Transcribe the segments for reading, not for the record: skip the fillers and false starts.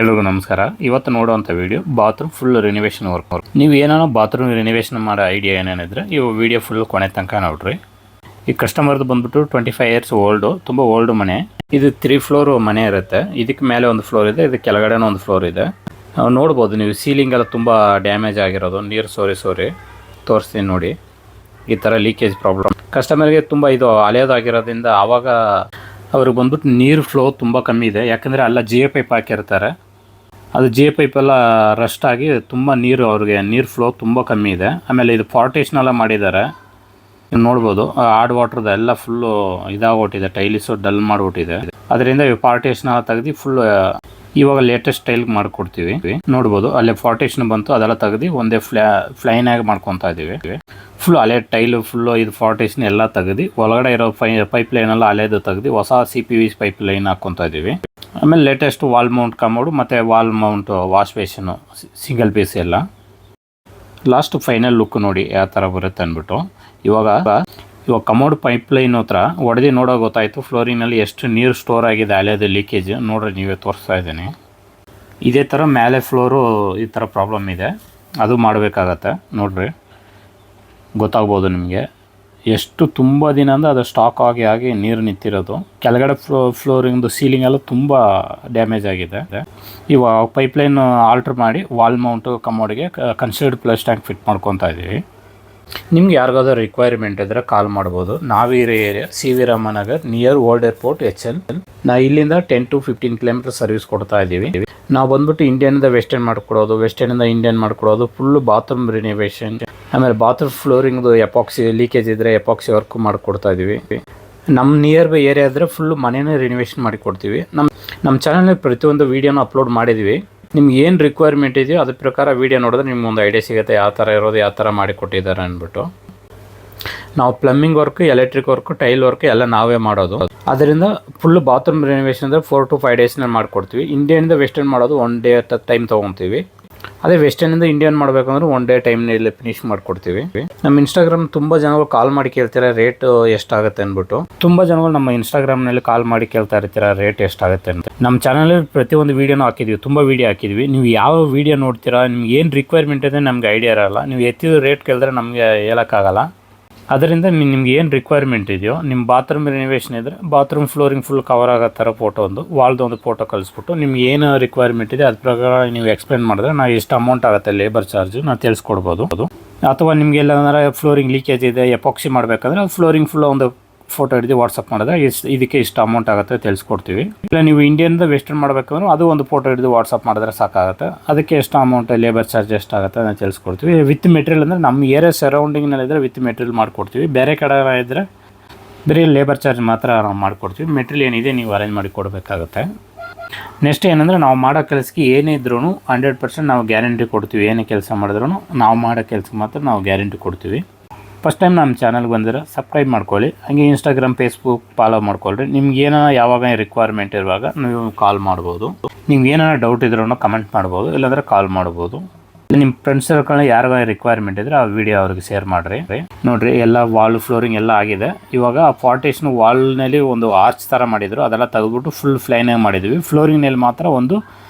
ಎಲ್ರಿಗೂ ನಮಸ್ಕಾರ. ಇವತ್ತು ನೋಡುವಂಥ video bathroom full renovation work. ನೀವು ಏನಾನೋ ಬಾತ್ರೂಮ್ ರಿನೋವೇಷನ್ ಮಾಡೋ ಐಡಿಯಾ ಏನೇನಿದ್ರೆ ಈ ವಿಡಿಯೋ ಫುಲ್ ಕೊನೆ ತನಕ ನೋಡ್ರಿ. ಈ ಕಸ್ಟಮರ್ದು ಬಂದ್ಬಿಟ್ಟು 25 ಇಯರ್ಸ್ ಓಲ್ಡು, ತುಂಬ ಓಲ್ಡ್ ಮನೆ. ಇದು 3 ಫ್ಲೋರ್ ಮನೆ ಇರುತ್ತೆ. ಇದಕ್ಕೆ ಮೇಲೆ ಒಂದು ಫ್ಲೋರ್ ಇದೆ, ಇದಕ್ಕೆ ಕೆಳಗಡೆನೂ ಒಂದು ಫ್ಲೋರ್ ಇದೆ. ನೋಡ್ಬೋದು ನೀವು, ಸೀಲಿಂಗ್ ಎಲ್ಲ ತುಂಬ ಡ್ಯಾಮೇಜ್ ಆಗಿರೋದು, ನೀರು ಸೋರಿ ತೋರಿಸ್ತೀನಿ ನೋಡಿ. ಈ ಥರ ಲೀಕೇಜ್ ಪ್ರಾಬ್ಲಮ್ ಕಸ್ಟಮರ್ಗೆ ತುಂಬ ಇದು ಹಳೆಯದಾಗಿರೋದ್ರಿಂದ ಆವಾಗ ಅವ್ರಿಗೆ ಬಂದ್ಬಿಟ್ಟು ನೀರು ಫ್ಲೋ ತುಂಬ ಕಮ್ಮಿ ಇದೆ. ಯಾಕಂದರೆ ಅಲ್ಲ ಜಿ ಎ ಪೈಪ್ ಹಾಕಿರ್ತಾರೆ, ಅದು ಜಿ ಎ ಪೈಪೆಲ್ಲ ರಸ್ಟ್ ಆಗಿ ತುಂಬ ಅವ್ರಿಗೆ ನೀರು ಫ್ಲೋ ತುಂಬ ಕಮ್ಮಿ ಇದೆ. ಆಮೇಲೆ ಇದು ಪಾರ್ಟೇಷನೆಲ್ಲ ಮಾಡಿದ್ದಾರೆ, ನೋಡ್ಬೋದು. ಹಾರ್ಡ್ ವಾಟ್ರದ ಎಲ್ಲ ಫುಲ್ಲು ಇದಾಗೋಟಿದೆ, ಟೈಲಿಸು ಡಲ್ ಮಾಡಿಬಿಟ್ಟಿದೆ. ಅದರಿಂದ ಈ ಪಾರ್ಟೇಷನ್ ತೆಗೆದು ಫುಲ್ ಇವಾಗ ಲೇಟೆಸ್ಟ್ ಸ್ಟೈಲ್ಗೆ ಮಾಡಿಕೊಡ್ತೀವಿ. ನೋಡ್ಬೋದು ಅಲ್ಲೇ ಪಾರ್ಟೇಷನ್ ಬಂತು, ಅದೆಲ್ಲ ತೆಗೆದು ಒಂದೇ ಫ್ಲೈನಾಗಿ ಮಾಡ್ಕೊತಾ ಇದ್ದೀವಿ. ಫುಲ್ ಹಳೆ ಟೈಲು ಫುಲ್ಲು ಇದು ಪಾರ್ಟೇಷನ್ ಎಲ್ಲ ತೆಗೆದು ಒಳಗಡೆ ಇರೋ ಪೈಪ್ ಲೈನೆಲ್ಲ ಹಳೇದು ತೆಗೆದು ಹೊಸ CPVC ಪೈಪ್ ಲೈನ್ ಹಾಕ್ಕೊತಾ ಇದ್ದೀವಿ. ಆಮೇಲೆ ಲೇಟೆಸ್ಟ್ ವಾಲ್ ಮೌಂಟ್ ಕಮೋಡು ಮತ್ತು wall mount wash basin single piece ಎಲ್ಲ. ಲಾಸ್ಟ್ ಫೈನಲ್ ಲುಕ್ ನೋಡಿ ಯಾವ ಥರ ಬರುತ್ತೆ ಅಂದ್ಬಿಟ್ಟು. ಇವಾಗ ಕಮೋಡ್ ಪೈಪ್ ಲೈನ್ ಹತ್ರ ಹೊಡೆದು ನೋಡೋ ಗೊತ್ತಾಯಿತು ಫ್ಲೋರಿಂಗ್ನಲ್ಲಿ ಎಷ್ಟು ನೀರು ಸ್ಟೋರ್ ಆಗಿದೆ, ಹಳೆಯದು ಲೀಕೇಜ್ ನೋಡ್ರಿ, ನೀವೇ ತೋರಿಸ್ತಾ ಇದ್ದೀನಿ. ಇದೇ ಥರ ಮೇಲೆ ಫ್ಲೋರು ಈ ಥರ ಪ್ರಾಬ್ಲಮ್ ಇದೆ, ಅದು ಮಾಡಬೇಕಾಗತ್ತೆ. ನೋಡ್ರಿ ಗೊತ್ತಾಗ್ಬೋದು ನಿಮಗೆ ಎಷ್ಟು ತುಂಬ ದಿನ ಅಂದರೆ ಅದು ಸ್ಟಾಕ್ ಆಗಿ ನೀರು ನಿಂತಿರೋದು. ಕೆಳಗಡೆ ಫ್ಲೋರಿಂಗ್ದು ಸೀಲಿಂಗ್ ಎಲ್ಲ ತುಂಬ ಡ್ಯಾಮೇಜ್ ಆಗಿದೆ. ಇವಾಗ ಪೈಪ್ಲೈನ್ ಆಲ್ಟ್ರ್ ಮಾಡಿ ವಾಲ್ ಮೌಂಟು ಕಮೋಡಿಗೆ ಕನ್ಸಿಲ್ಡ್ ಪ್ಲಸ್ ಟ್ಯಾಂಕ್ ಫಿಟ್ ಮಾಡ್ಕೊತಾ ಇದ್ದೀವಿ. ನಿಮ್ಗೆ ಯಾರಿಗಾದ್ರೂ ರಿಕ್ವೈರ್ಮೆಂಟ್ ಇದ್ದರೆ ಕಾಲ್ ಮಾಡ್ಬೋದು. ನಾವಿರೋ area CV Ramanagar near old airport HL. ನಾವು ಇಲ್ಲಿಂದ 10 to 15 ಕಿಲೋಮೀಟರ್ ಸರ್ವಿಸ್ ಕೊಡ್ತಾ ಇದ್ದೀವಿ. ನಾವು ಬಂದ್ಬಿಟ್ಟು ಇಂಡಿಯನ್ನಿಂದ ವೆಸ್ಟರ್ನ್ ಮಾಡ್ಕೊಡೋದು, ವೆಸ್ಟರ್ನಿಂದ ಇಂಡಿಯನ್ ಮಾಡ್ಕೊಡೋದು, ಫುಲ್ಲು ಬಾತ್ರೂಮ್ ರಿನೋವೇಷನ್, ಆಮೇಲೆ ಬಾತ್ರೂಮ್ ಫ್ಲೋರಿಂಗ್ದು ಎಪಾಕ್ಸಿ ಲೀಕೇಜ್ ಇದ್ದರೆ ಎಪಾಕ್ಸಿ ವರ್ಕ್ ಮಾಡಿಕೊಡ್ತಾ ಇದ್ದೀವಿ. ನಮ್ಮ ನಿಯರ್ ಬೈ ಏರಿಯಾ ಇದ್ದರೆ ಫುಲ್ಲು ಮನೇನೇ ರಿನೋವೇಷನ್ ಮಾಡಿಕೊಡ್ತೀವಿ. ನಮ್ಮ ಚಾನಲ್ನಲ್ಲಿ ಪ್ರತಿಯೊಂದು ವೀಡಿಯೋನ ಅಪ್ಲೋಡ್ ಮಾಡಿದ್ದೀವಿ. ನಿಮ್ಗೆ ಏನು ರಿಕ್ವೈರ್ಮೆಂಟ್ ಇದೆಯೋ ಅದ್ರ ಪ್ರಕಾರ ವೀಡಿಯೋ ನೋಡಿದ್ರೆ ನಿಮ್ಗೆ ಒಂದು ಐಡಿಯಾ ಸಿಗುತ್ತೆ ಯಾವ ಥರ ಇರೋದು, ಯಾವ ಥರ ಮಾಡಿಕೊಟ್ಟಿದ್ದಾರೆ ಅಂದ್ಬಿಟ್ಟು. ನಾವು plumbing work, electric work, tile work ಎಲ್ಲ ನಾವೇ ಮಾಡೋದು. ಅದರಿಂದ ಫುಲ್ಲು ಬಾತ್ರೂಮ್ ರಿನೋವೇಷನ್ ಅಂದರೆ 4 to 5 ಡೇಸ್ನಲ್ಲಿ ಮಾಡಿಕೊಡ್ತೀವಿ. ಇಂಡಿಯನ್ನಿಂದ ವೆಸ್ಟರ್ನ್ ಮಾಡೋದು 1 day ಟೈಮ್ ತೊಗೊತೀವಿ. ಅದೇ ವೆಸ್ಟರ್ನಿಂದ ಇಂಡಿಯನ್ ಮಾಡಬೇಕಂದ್ರೆ 1 day ಟೈಮ್ನಲ್ಲಿ ಫಿನಿಷ್ ಮಾಡಿಕೊಡ್ತೀವಿ. ನಮ್ಮ ಇನ್ಸ್ಟಾಗ್ರಾಮ್ ತುಂಬ ಜನಗಳು ಕಾಲ್ ಮಾಡಿ ಕೇಳ್ತಾರೆ ರೇಟ್ ಎಷ್ಟಾಗುತ್ತೆ ಅಂದ್ಬಿಟ್ಟು. ತುಂಬ ಜನಗಳು ನಮ್ಮ ಇನ್ಸ್ಟಾಗ್ರಾಮ್ನಲ್ಲಿ ಕಾಲ್ ಮಾಡಿ ಕೇಳ್ತಾ ಇರ್ತೀರ ರೇಟ್ ಎಷ್ಟಾಗುತ್ತೆ ಅಂತ. ನಮ್ಮ ಚಾನಲಲ್ಲಿ ಪ್ರತಿಯೊಂದು ವೀಡಿಯೋನೂ ಹಾಕಿದ್ವಿ, ತುಂಬ ವೀಡಿಯೋ ಹಾಕಿದ್ವಿ. ನೀವು ಯಾವ ವೀಡಿಯೋ ನೋಡ್ತೀರಾ, ನಿಮ್ಗೆ ಏನು ರಿಕ್ವೈರ್ಮೆಂಟ್ ಇದೆ ನಮ್ಗೆ ಐಡಿಯಾ ಇರೋಲ್ಲ. ನೀವು ಎತ್ತಿದ ರೇಟ್ ಕೇಳಿದ್ರೆ ನಮಗೆ ಹೇಳೋಕ್ಕಾಗಲ್ಲ. ಅದರಿಂದ ನಿಮ್ಗೆ ಏನು ರಿಕ್ವೈರ್ಮೆಂಟ್ ಇದೆಯೋ, ನಿಮ್ಮ ಬಾತ್ರೂಮ್ ರಿನೋವೇಷನ್ ಇದ್ದರೆ ಬಾತ್ರೂಮ್ ಫ್ಲೋರಿಂಗ್ ಫುಲ್ ಕವರ್ ಆಗೋ ಥರ ಫೋಟೋ ವಾಲ್ದು ಫೋಟೋ ಕಳಿಸ್ಬಿಟ್ಟು ನಿಮ್ಗೆ ಏನು ರಿಕ್ವೈರ್ಮೆಂಟ್ ಇದೆ ಅದ್ರ ಪ್ರಕಾರ ನೀವು ಎಕ್ಸ್ಪ್ಲೇನ್ ಮಾಡಿದ್ರೆ ನಾವು ಎಷ್ಟು ಅಮೌಂಟ್ ಆಗುತ್ತೆ ಲೇಬರ್ ಚಾರ್ಜು ನಾವು ತಿಳಿಸ್ಕೊಡ್ಬೋದು. ಅಥವಾ ನಿಮಗೆ ಎಲ್ಲಾಂದ್ರೆ ಫ್ಲೋರಿಂಗ್ ಲೀಕೇಜ್ ಇದೆ, ಎಪಾಕ್ಸಿ ಮಾಡಬೇಕಂದ್ರೆ ಫ್ಲೋರಿಂಗ್ ಫುಲ್ ಒಂದು ಫೋಟೋ ಹಿಡಿದು ವಾಟ್ಸಪ್ ಮಾಡಿದ್ರೆ ಇದಕ್ಕೆ ಇಷ್ಟು ಅಮೌಂಟ್ ಆಗುತ್ತೆ ತಿಳಿಸ್ಕೊಡ್ತೀವಿ. ಇಲ್ಲ ನೀವು ಇಂಡಿಯನ್ದ ವೆಸ್ಟರ್ನ್ ಮಾಡಬೇಕಂದ್ರೆ ಅದು ಒಂದು ಫೋಟೋ ಹಿಡಿದು ವಾಟ್ಸಪ್ ಮಾಡಿದ್ರೆ ಸಾಕಾಗುತ್ತೆ. ಅದಕ್ಕೆ ಎಷ್ಟು ಅಮೌಂಟ್ ಲೇಬರ್ ಚಾರ್ಜ್ ಎಷ್ಟಾಗುತ್ತೆ ಅದನ್ನು ತಿಳಿಸ್ಕೊಡ್ತೀವಿ. ವಿತ್ ಮೆಟೀರಿಯಲ್ ಅಂದರೆ ನಮ್ಮ ಏರಿಯಾ ಸರೌಂಡಿಂಗ್ನಲ್ಲಿದ್ದರೆ ವಿತ್ ಮೆಟೀರಿಯಲ್ ಮಾಡಿಕೊಡ್ತೀವಿ. ಬೇರೆ ಕಡೆ ಇದ್ದರೆ ಬರೀ ಲೇಬರ್ ಚಾರ್ಜ್ ಮಾತ್ರ ನಾವು ಮಾಡಿಕೊಡ್ತೀವಿ. ಮೆಟೀರಿಯಲ್ ಏನಿದೆ ನೀವು ಅರೇಂಜ್ ಮಾಡಿ ಕೊಡಬೇಕಾಗುತ್ತೆ. ನೆಕ್ಸ್ಟ್ ಏನಂದರೆ ನಾವು ಮಾಡೋ ಕೆಲಸಕ್ಕೆ ಏನೇ ಇದ್ರೂ 100% ನಾವು ಗ್ಯಾರಂಟಿ ಕೊಡ್ತೀವಿ. ಏನೇ ಕೆಲಸ ಮಾಡಿದ್ರೂ ನಾವು ಮಾಡೋ ಕೆಲಸಕ್ಕೆ ಮಾತ್ರ ನಾವು ಗ್ಯಾರಂಟಿ ಕೊಡ್ತೀವಿ. ಫಸ್ಟ್ ಟೈಮ್ ನಮ್ಮ ಚಾನಲ್ಗೆ ಬಂದಿರೋ ಸಬ್ಸ್ಕ್ರೈಬ್ ಮಾಡ್ಕೊಳ್ಳಿ. ಹಾಗೆ ಇನ್ಸ್ಟಾಗ್ರಾಮ್, ಫೇಸ್ಬುಕ್ ಫಾಲೋ ಮಾಡ್ಕೊಳ್ರಿ. ನಿಮ್ಗೆ ಏನಾರ ಯಾವಾಗ ರಿಕ್ವೈರ್ಮೆಂಟ್ ಇರುವಾಗ ನೀವು ಕಾಲ್ ಮಾಡ್ಬೋದು. ನಿಮ್ಗೆ ಏನಾರ ಡೌಟ್ ಇದ್ರೂ ಕಮೆಂಟ್ ಮಾಡ್ಬೋದು, ಇಲ್ಲಾಂದರೆ ಕಾಲ್ ಮಾಡ್ಬೋದು. ನಿಮ್ಮ ಫ್ರೆಂಡ್ಸ್ ಸರ್ಕಲ್ನ ಯಾರಿಗಾರ ರಿಕ್ವೈರ್ಮೆಂಟ್ ಇದ್ದರೆ ಆ ವಿಡಿಯೋ ಅವ್ರಿಗೆ ಶೇರ್ ಮಾಡಿರಿ. ನೋಡಿರಿ ಎಲ್ಲ ವಾಲ್ ಫ್ಲೋರಿಂಗ್ ಎಲ್ಲ ಆಗಿದೆ. ಇವಾಗ ಪಾರ್ಟೇಷನ್ ವಾಲ್ನಲ್ಲಿ ಒಂದು ಆರ್ಚ್ ಥರ ಮಾಡಿದರು, ಅದೆಲ್ಲ ತೆಗೆದ್ಬಿಟ್ಟು ಫುಲ್ ಫ್ಲೈನಾಗಿ ಮಾಡಿದ್ವಿ. ಫ್ಲೋರಿಂಗ್ನಲ್ಲಿ ಮಾತ್ರ ಒಂದು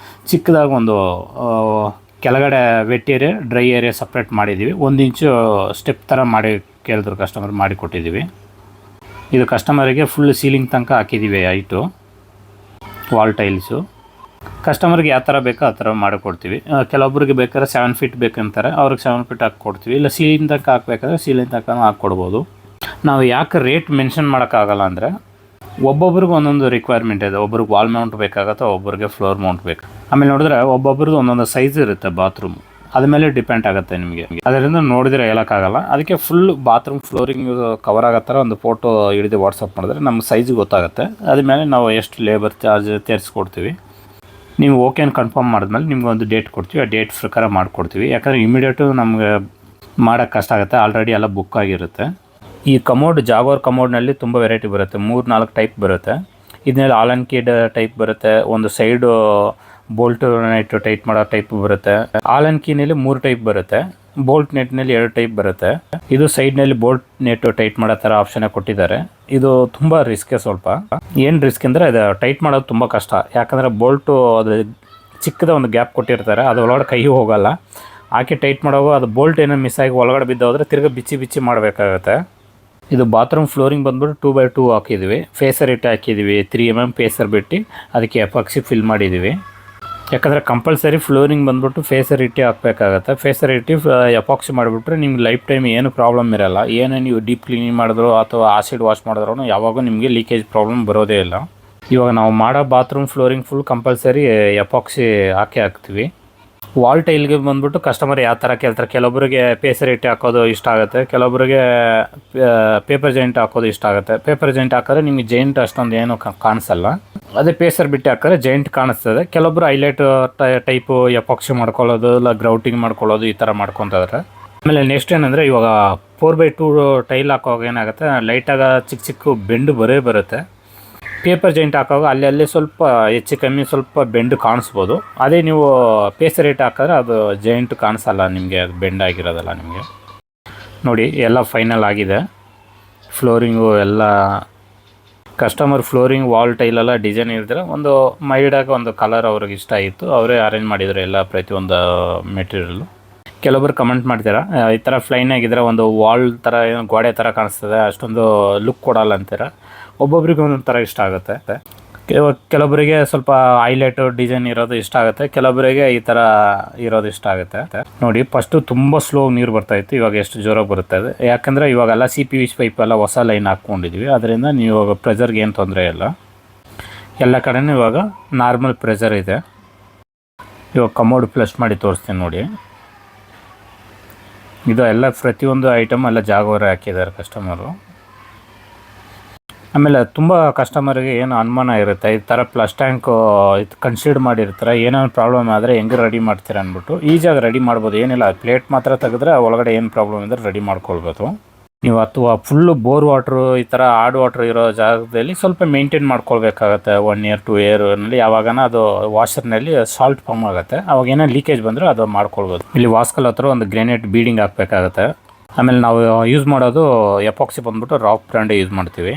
ಚಿಕ್ಕದಾಗಿ ಒಂದು ಕೆಳಗಡೆ wet area, dry area separate ಮಾಡಿದ್ದೀವಿ. 1 ಇಂಚು ಸ್ಟೆಪ್ ಥರ ಮಾಡಿ ಕೇಳಿದ್ರು ಕಸ್ಟಮರ್, ಮಾಡಿ ಕೊಟ್ಟಿದ್ದೀವಿ. ಇದು ಕಸ್ಟಮರಿಗೆ ಫುಲ್ ಸೀಲಿಂಗ್ ತನಕ ಹಾಕಿದ್ದೀವಿ ಹೈಟು ವಾಲ್ ಟೈಲ್ಸು. ಕಸ್ಟಮರ್ಗೆ ಯಾವ ಥರ ಬೇಕೋ ಆ ಥರ ಮಾಡಿಕೊಡ್ತೀವಿ. ಕೆಲವೊಬ್ರಿಗೆ ಬೇಕಾದ್ರೆ 7 feet ಬೇಕಂತಾರೆ, ಅವ್ರಿಗೆ 7 feet ಹಾಕ್ಕೊಡ್ತೀವಿ. ಇಲ್ಲ ಸೀಲಿಂಗ್ ತನಕ ಹಾಕ್ಬೇಕಾದ್ರೆ ಸೀಲಿಂಗ್ ತನಕ ಹಾಕ್ಕೊಡ್ಬೋದು. ನಾವು ಯಾಕೆ ರೇಟ್ ಮೆನ್ಷನ್ ಮಾಡೋಕ್ಕಾಗಲ್ಲ ಅಂದರೆ ಒಬ್ಬೊಬ್ರಿಗೆ ಒಂದೊಂದು ರಿಕ್ವೈರ್ಮೆಂಟ್ ಇದೆ. ಒಬ್ರಿಗೆ ವಾಲ್ ಮೌಂಟ್ ಬೇಕಾಗುತ್ತೆ, ಒಬ್ಬರಿಗೆ ಫ್ಲೋರ್ ಮೌಂಟ್ ಬೇಕು. ಆಮೇಲೆ ನೋಡಿದ್ರೆ ಒಬ್ಬೊಬ್ರದ್ದು ಒಂದೊಂದು ಸೈಜ್ ಇರುತ್ತೆ ಬಾತ್ರೂಮ್, ಅದ ಮೇಲೆ ಡಿಪೆಂಡ್ ಆಗುತ್ತೆ ನಿಮಗೆ. ಅದರಿಂದ ನೋಡಿದ್ರೆ ಹೇಳೋಕ್ಕಾಗಲ್ಲ. ಅದಕ್ಕೆ ಫುಲ್ ಬಾತ್ರೂಮ್ ಫ್ಲೋರಿಂಗ್ ಕವರ್ ಆಗೋ ಥರ ಒಂದು ಫೋಟೋ ಹಿಡಿದು ವಾಟ್ಸಪ್ ಮಾಡಿದ್ರೆ ನಮ್ಗೆ ಸೈಜ್ ಗೊತ್ತಾಗುತ್ತೆ. ಅದ್ಮೇಲೆ ನಾವು ಎಷ್ಟು ಲೇಬರ್ ಚಾರ್ಜ್ ತೇರಿಸ್ಕೊಡ್ತೀವಿ. ನೀವು ಓಕೆ ಕನ್ಫರ್ಮ್ ಮಾಡಿದ್ಮೇಲೆ ನಿಮ್ಗೆ ಒಂದು ಡೇಟ್ ಕೊಡ್ತೀವಿ, ಆ ಡೇಟ್ ಪ್ರಕಾರ ಮಾಡಿಕೊಡ್ತೀವಿ. ಯಾಕಂದರೆ ಇಮಿಡಿಯೇಟು ನಮಗೆ ಮಾಡೋಕ್ಕೆ ಕಷ್ಟ ಆಗುತ್ತೆ, ಆಲ್ರೆಡಿ ಎಲ್ಲ ಬುಕ್ ಆಗಿರುತ್ತೆ. ಈ ಕಮೋಡ್ ಜಾಗೋರ್ ಕಮೋಡ್ನಲ್ಲಿ ತುಂಬ ವೆರೈಟಿ ಬರುತ್ತೆ, 3-4 ಟೈಪ್ ಬರುತ್ತೆ. ಇದನ್ನೆಲ್ಲ ಆಲ್ ಆ್ಯಂಡ್ ಕೀಡ್ ಟೈಪ್ ಬರುತ್ತೆ, ಒಂದು ಸೈಡು ಬೋಲ್ಟ್ ನೆಟ್ ಟೈಟ್ ಮಾಡೋ ಟೈಪ್ ಬರುತ್ತೆ. ಆಲ್ ಆ್ಯಂಡ್ ಕೀನಲ್ಲಿ 3 ಟೈಪ್ ಬರುತ್ತೆ, ಬೋಲ್ಟ್ ನೆಟ್ನಲ್ಲಿ 2 ಟೈಪ್ ಬರುತ್ತೆ. ಇದು ಸೈಡ್ನಲ್ಲಿ ಬೋಲ್ಟ್ ನೆಟ್ ಟೈಟ್ ಮಾಡೋ ಥರ ಆಪ್ಷನ್ ಕೊಟ್ಟಿದ್ದಾರೆ. ಇದು ತುಂಬ ರಿಸ್ಕೆ ಸ್ವಲ್ಪ. ಏನು ರಿಸ್ಕ್ ಅಂದರೆ ಇದು ಟೈಟ್ ಮಾಡೋದು ತುಂಬ ಕಷ್ಟ. ಯಾಕಂದರೆ ಬೋಲ್ಟು ಅದು ಚಿಕ್ಕದ ಒಂದು ಗ್ಯಾಪ್ ಕೊಟ್ಟಿರ್ತಾರೆ, ಅದು ಒಳಗಡೆ ಕೈ ಹೋಗಲ್ಲ. ಹಾಕಿ ಟೈಟ್ ಮಾಡೋವಾಗ ಅದು ಬೋಲ್ಟ್ ಏನೋ ಮಿಸ್ ಆಗಿ ಒಳಗಡೆ ಬಿದ್ದೋದ್ರೆ ತಿರ್ಗಿ ಬಿಚ್ಚಿ ಮಾಡಬೇಕಾಗತ್ತೆ. ಇದು ಬಾತ್ರೂಮ್ ಫ್ಲೋರಿಂಗ್ ಬಂದ್ಬಿಟ್ಟು 2x2 ಹಾಕಿದ್ವಿ. ಫೇಸರ್ ಇಟ್ಟು ಹಾಕಿದ್ವಿ, 3 mm ಫೇಸರ್ ಬಿಟ್ಟು ಅದಕ್ಕೆ ಎಪಾಕ್ಸಿ ಫಿಲ್ ಮಾಡಿದ್ದೀವಿ. ಯಾಕಂದರೆ ಕಂಪಲ್ಸರಿ ಫ್ಲೋರಿಂಗ್ ಬಂದ್ಬಿಟ್ಟು ಫೇಸರ್ ಇಟ್ಟು ಹಾಕಬೇಕಾಗತ್ತೆ. ಫೇಸರ್ ಇಟ್ಟು ಎಪಾಕ್ಸಿ ಮಾಡಿಬಿಟ್ರೆ ನಿಮ್ಗೆ ಲೈಫ್ ಟೈಮ್ ಏನು ಪ್ರಾಬ್ಲಮ್ ಇರೋಲ್ಲ. ಏನೇ ನೀವು ಡೀಪ್ ಕ್ಲೀನಿಂಗ್ ಮಾಡಿದ್ರು ಅಥವಾ ಆಸಿಡ್ ವಾಶ್ ಮಾಡಿದ್ರೂ ಯಾವಾಗೂ ನಿಮಗೆ ಲೀಕೇಜ್ ಪ್ರಾಬ್ಲಮ್ ಬರೋದೇ ಇಲ್ಲ. ಇವಾಗ ನಾವು ಮಾಡೋ bathroom flooring full compulsory epoxy ಹಾಕ್ತೀವಿ. ವಾಲ್ ಟೈಲ್ಗೆ ಬಂದ್ಬಿಟ್ಟು ಕಸ್ಟಮರ್ ಯಾವ ಥರ ಕೇಳ್ತಾರೆ. ಕೆಲವೊಬ್ಬರಿಗೆ ಪೇಸರ್ ಇಟ್ಟು ಹಾಕೋದು ಇಷ್ಟ ಆಗುತ್ತೆ, ಕೆಲವೊಬ್ಬರಿಗೆ ಪೇಪರ್ ಜೈಂಟ್ ಹಾಕೋದು ಇಷ್ಟ ಆಗುತ್ತೆ. ಪೇಪರ್ ಜೈಂಟ್ ಹಾಕಿದ್ರೆ ನಿಮಗೆ ಜೈಂಟ್ ಅಷ್ಟೊಂದು ಏನು ಕಾಣಿಸಲ್ಲ, ಅದೇ ಪೇಸರ್ ಬಿಟ್ಟು ಹಾಕಿದ್ರೆ ಜೈಂಟ್ ಕಾಣಿಸ್ತದೆ. ಕೆಲವೊಬ್ಬರು ಹೈಲೈಟ್ ಟೈಪು ಎಪಾಕ್ಸಿ ಮಾಡ್ಕೊಳ್ಳೋದು ಇಲ್ಲ ಗ್ರೌಟಿಂಗ್ ಮಾಡ್ಕೊಳ್ಳೋದು ಈ ಥರ ಮಾಡ್ಕೊತಿದ್ರೆ. ಆಮೇಲೆ ನೆಕ್ಸ್ಟ್ ಏನಂದರೆ ಇವಾಗ 4x2 ಟೈಲ್ ಹಾಕೋವಾಗ ಏನಾಗುತ್ತೆ, ಲೈಟಾಗಿ ಚಿಕ್ಕ ಬೆಂಡು ಬರುತ್ತೆ. ಪೇಪರ್ ಜೈಂಟ್ ಹಾಕೋವಾಗ ಅಲ್ಲಿ ಸ್ವಲ್ಪ ಹೆಚ್ಚು ಕಮ್ಮಿ ಸ್ವಲ್ಪ ಬೆಂಡು ಕಾಣಿಸ್ಬೋದು. ಅದೇ ನೀವು ಪೇಸರ್ ಇಟ್ಟು ಹಾಕಿದ್ರೆ ಅದು ಜೈಂಟ್ ಕಾಣಿಸಲ್ಲ ನಿಮಗೆ, ಅದು ಬೆಂಡ್ ಆಗಿರೋದಲ್ಲ ನಿಮಗೆ. ನೋಡಿ ಎಲ್ಲ ಫೈನಲ್ ಆಗಿದೆ. ಫ್ಲೋರಿಂಗು ಎಲ್ಲ ಕಸ್ಟಮರ್ ಫ್ಲೋರಿಂಗ್ ವಾಲ್ ಟೈಲೆಲ್ಲ ಡಿಸೈನ್ ಇದ್ದರೆ ಒಂದು ಮೈಡಾಗಿ ಒಂದು ಕಲರ್ ಅವ್ರಿಗೆ ಇಷ್ಟ ಆಯಿತು, ಅವರೇ ಅರೇಂಜ್ ಮಾಡಿದರು ಎಲ್ಲ ಪ್ರತಿಯೊಂದು ಮೆಟೀರಿಯಲ್ಲು. ಕೆಲವೊಬ್ಬರು ಕಮೆಂಟ್ ಮಾಡ್ತೀರಾ ಈ ಥರ ಫ್ಲೈನ್ ಆಗಿದ್ರೆ ಒಂದು ವಾಲ್ ಥರ ಏನೋ ಗೋಡೆ ಥರ ಕಾಣಿಸ್ತದೆ, ಅಷ್ಟೊಂದು ಲುಕ್ ಕೊಡಲ್ಲ ಅಂತೀರ. ಒಬ್ಬೊಬ್ರಿಗೆ ಒಂದೊಂದು ಥರ ಇಷ್ಟ ಆಗುತ್ತೆ. ಕೆಲವೊಬ್ಬರಿಗೆ ಸ್ವಲ್ಪ ಹೈಲೈಟು ಡಿಸೈನ್ ಇರೋದು ಇಷ್ಟ ಆಗುತ್ತೆ, ಕೆಲವೊಬ್ಬರಿಗೆ ಈ ಥರ ಇರೋದು ಇಷ್ಟ ಆಗುತ್ತೆ. ನೋಡಿ ಫಸ್ಟು ತುಂಬ ಸ್ಲೋ ನೀರು ಬರ್ತಾಯಿತ್ತು, ಇವಾಗ ಎಷ್ಟು ಜೋರಾಗಿ ಬರುತ್ತೆ ಅದು. ಯಾಕಂದರೆ ಇವಾಗೆಲ್ಲ CPVC ಪೈಪ್ ಎಲ್ಲ ಹೊಸ ಲೈನ್ ಹಾಕ್ಕೊಂಡಿದ್ವಿ, ಅದರಿಂದ ನೀವು ಇವಾಗ ಪ್ರೆಷರ್ಗೆ ಏನು ತೊಂದರೆ ಇಲ್ಲ. ಎಲ್ಲ ಕಡೆನೂ ಇವಾಗ ನಾರ್ಮಲ್ ಪ್ರೆಷರ್ ಇದೆ. ಇವಾಗ ಕಮೋಡ್ ಫ್ಲಶ್ ಮಾಡಿ ತೋರಿಸ್ತೀನಿ ನೋಡಿ. ಇದು ಎಲ್ಲ ಪ್ರತಿಯೊಂದು ಐಟಮ್ ಎಲ್ಲ ಜಾಗವರೆ ಹಾಕಿದ್ದಾರೆ ಕಸ್ಟಮರು. ಆಮೇಲೆ ತುಂಬ ಕಸ್ಟಮರಿಗೆ ಏನು ಅನುಮಾನ ಇರುತ್ತೆ, ಈ ಥರ ಪ್ಲಸ್ ಟ್ಯಾಂಕು ಇದು ಕನ್ಸಿಡರ್ ಮಾಡಿರ್ತಾರೆ, ಏನೇನು ಪ್ರಾಬ್ಲಮ್ ಆದರೆ ಹೆಂಗೆ ರೆಡಿ ಮಾಡ್ತೀರ ಅಂದ್ಬಿಟ್ಟು. ಈಜಿಯಾಗಿ ರೆಡಿ ಮಾಡ್ಬೋದು, ಏನಿಲ್ಲ ಪ್ಲೇಟ್ ಮಾತ್ರ ತೆಗೆದ್ರೆ ಒಳಗಡೆ ಏನು ಪ್ರಾಬ್ಲಮ್ ಇದ್ದರೆ ರೆಡಿ ಮಾಡ್ಕೊಳ್ಬೋದು ನೀವು. ಅಥವಾ ಫುಲ್ಲು ಬೋರ್ ವಾಟ್ರು ಈ ಥರ ಹಾರ್ಡ್ ವಾಟ್ರ್ ಇರೋ ಜಾಗದಲ್ಲಿ ಸ್ವಲ್ಪ ಮೇಂಟೈನ್ ಮಾಡ್ಕೊಳ್ಬೇಕಾಗತ್ತೆ. 1 year 2 yearನಲ್ಲಿ ಯಾವಾಗನ ಅದು ವಾಷರ್ನಲ್ಲಿ ಸಾಲ್ಟ್ ಫಾರ್ಮ್ ಆಗುತ್ತೆ, ಅವಾಗ ಏನೋ ಲೀಕೇಜ್ ಬಂದರೆ ಅದು ಮಾಡ್ಕೊಳ್ಬೋದು. ಇಲ್ಲಿ ವಾಸ್ಕಲ್ ಹತ್ರ ಒಂದು ಗ್ರೆನೇಟ್ ಬೀಡಿಂಗ್ ಹಾಕಬೇಕಾಗತ್ತೆ. ಆಮೇಲೆ ನಾವು ಯೂಸ್ ಮಾಡೋದು ಎಪಾಕ್ಸಿ ಬಂದ್ಬಿಟ್ಟು ರಾಕ್ ಬ್ರ್ಯಾಂಡೇ ಯೂಸ್ ಮಾಡ್ತೀವಿ.